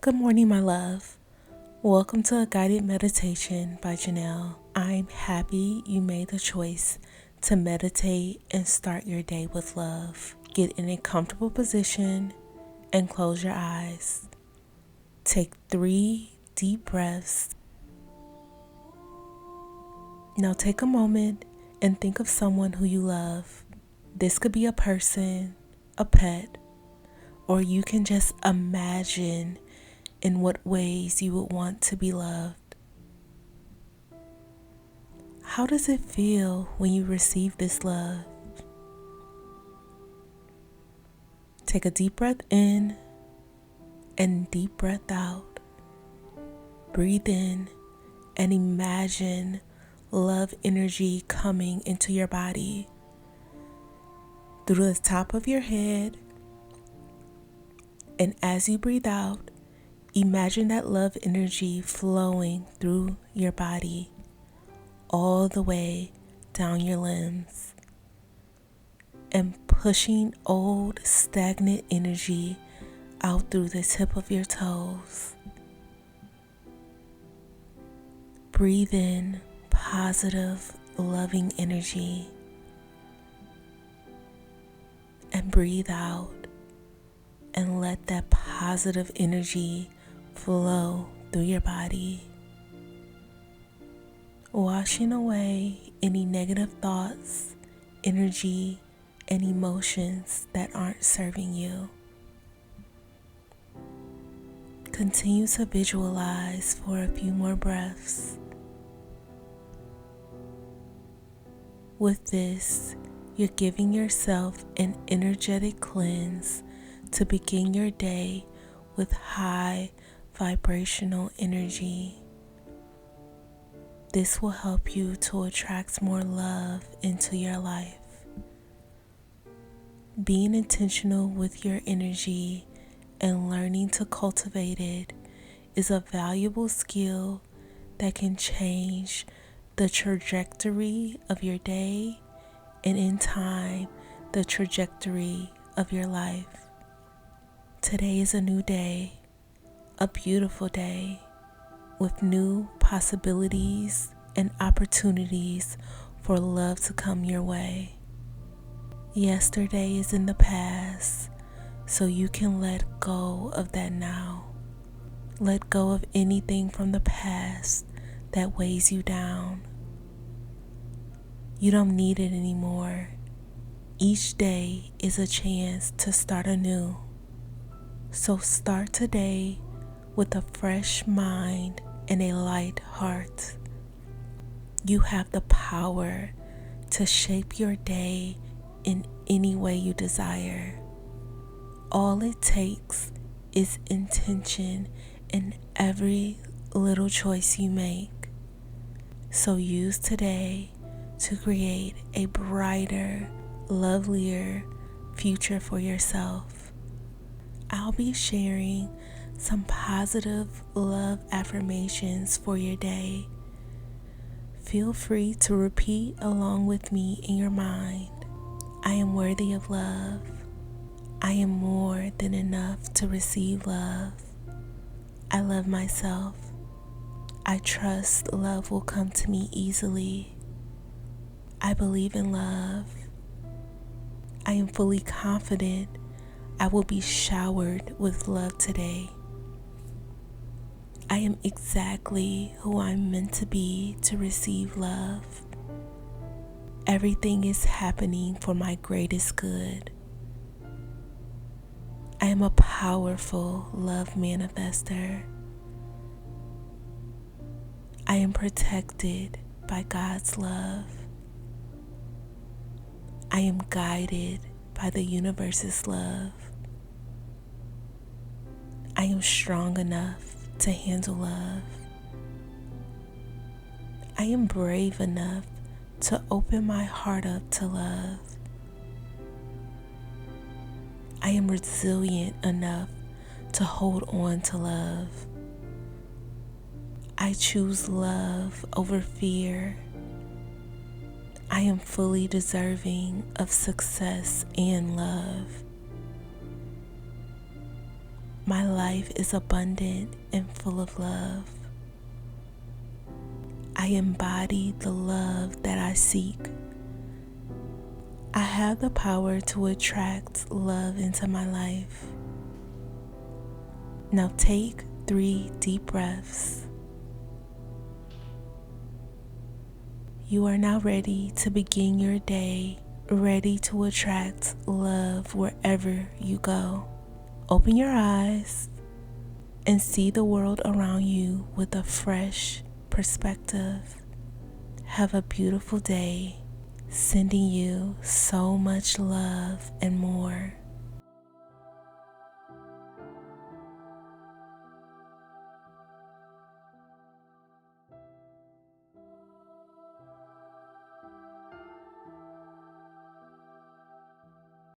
Good morning, my love. Welcome to a guided meditation by Janell. I'm happy you made the choice to meditate and start your day with love. Get in a comfortable position and close your eyes. Take 3 deep breaths. Now take a moment and think of someone who you love. This could be a person, a pet, or you can just imagine in what ways you would want to be loved. How does it feel when you receive this love? Take a deep breath in and deep breath out. Breathe in and imagine love energy coming into your body through the top of your head. And as you breathe out, imagine that love energy flowing through your body all the way down your limbs and pushing old stagnant energy out through the tip of your toes. Breathe in positive, loving energy and breathe out and let that positive energy flow through your body, washing away any negative thoughts, energy, and emotions that aren't serving you. Continue to visualize for a few more breaths. With this, you're giving yourself an energetic cleanse to begin your day with high vibrational energy. This will help you to attract more love into your life. Being intentional with your energy and learning to cultivate it is a valuable skill that can change the trajectory of your day and in time, the trajectory of your life. Today is a new day, a beautiful day with new possibilities and opportunities for love to come your way. Yesterday is in the past, so you can let go of that now. Let go of anything from the past that weighs you down. You don't need it anymore. Each day is a chance to start anew. So start today with a fresh mind and a light heart. You have the power to shape your day in any way you desire. All it takes is intention in every little choice you make. So use today to create a brighter, lovelier future for yourself. I'll be sharing some positive love affirmations for your day. Feel free to repeat along with me in your mind. I am worthy of love. I am more than enough to receive love. I love myself. I trust love will come to me easily. I believe in love. I am fully confident I will be showered with love today. I am exactly who I'm meant to be to receive love. Everything is happening for my greatest good. I am a powerful love manifester. I am protected by God's love. I am guided by the universe's love. I am strong enough to handle love. I am brave enough to open my heart up to love. I am resilient enough to hold on to love. I choose love over fear. I am fully deserving of success and love. My life is abundant and full of love. I embody the love that I seek. I have the power to attract love into my life. Now take 3 deep breaths. You are now ready to begin your day, ready to attract love wherever you go. Open your eyes and see the world around you with a fresh perspective. Have a beautiful day. Sending you so much love and more.